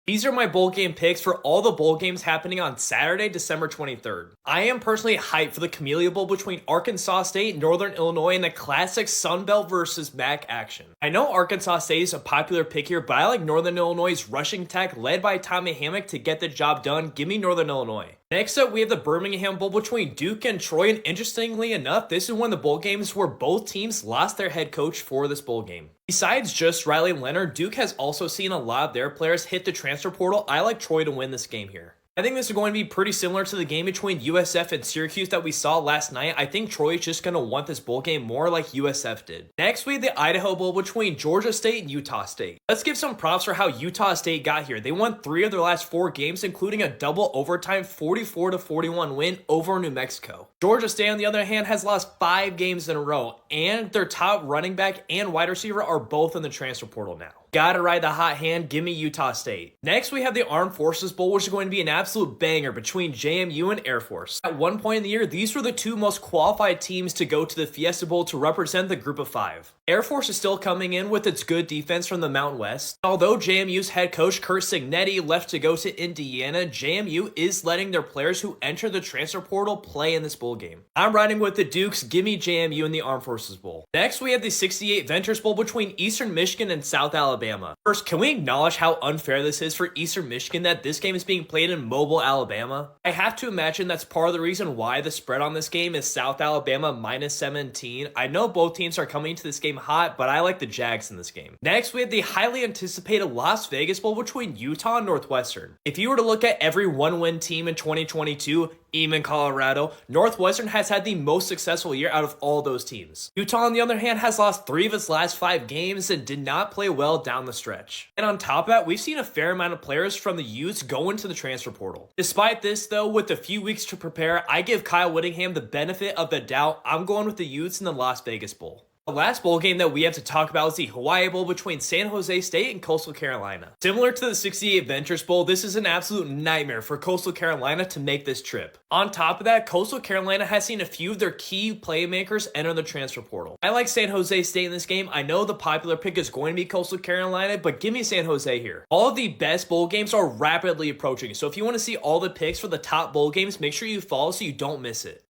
These are my bowl game picks for all the bowl games happening on Saturday, December 23rd. I am personally hyped for the Camellia Bowl between Arkansas State, Northern Illinois, and the classic Sun Belt versus MAC action. I know Arkansas State is a popular pick here, but I like Northern Illinois' rushing attack led by Tommy Hammock to get the job done. Give me Northern Illinois. Next up, we have the Birmingham Bowl between Duke and Troy, and interestingly enough, this is one of the bowl games where both teams lost their head coach for this bowl game. Besides just Riley Leonard, Duke has also seen a lot of their players hit the transfer portal. I like Troy to win this game here. I think this is going to be pretty similar to the game between USF and Syracuse that we saw last night. I think Troy is just going to want this bowl game more like USF did. Next, we have the Idaho Bowl between Georgia State and Utah State. Let's give some props for how Utah State got here. They won 3 of their last 4 games, including a double overtime 44-41 win over New Mexico. Georgia State, on the other hand, has lost 5 games in a row, and their top running back and wide receiver are both in the transfer portal now. Gotta ride the hot hand, give me Utah State. Next, we have the Armed Forces Bowl, which is going to be an absolute banger between JMU and Air Force. At one point in the year, these were the 2 most qualified teams to go to the Fiesta Bowl to represent the group of 5. Air Force is still coming in with its good defense from the Mountain West. Although JMU's head coach Curt Cignetti left to go to Indiana, JMU is letting their players who enter the transfer portal play in this bowl game. I'm riding with the Dukes, give me JMU in the Armed Forces Bowl. Next, we have the 68 Ventures Bowl between Eastern Michigan and South Alabama. First, can we acknowledge how unfair this is for Eastern Michigan that this game is being played in Mobile, Alabama? I have to imagine that's part of the reason why the spread on this game is South Alabama minus 17. I know both teams are coming to this game hot, but I like the Jags in this game. Next, we have the highly anticipated Las Vegas Bowl between Utah and Northwestern. If you were to look at every one-win team in 2022, even Colorado, Northwestern has had the most successful year out of all those teams. Utah, on the other hand, has lost 3 of its last 5 games and did not play well down the stretch. And on top of that, we've seen a fair amount of players from the Utes go into the transfer portal. Despite this, though, with a few weeks to prepare, I give Kyle Whittingham the benefit of the doubt. I'm going with the Utes in the Las Vegas Bowl. The last bowl game that we have to talk about is the Hawaii Bowl between San Jose State and Coastal Carolina. Similar to the 68 Ventures Bowl, this is an absolute nightmare for Coastal Carolina to make this trip. On top of that, Coastal Carolina has seen a few of their key playmakers enter the transfer portal. I like San Jose State in this game. I know the popular pick is going to be Coastal Carolina, but give me San Jose here. All of the best bowl games are rapidly approaching, so if you want to see all the picks for the top bowl games, make sure you follow so you don't miss it.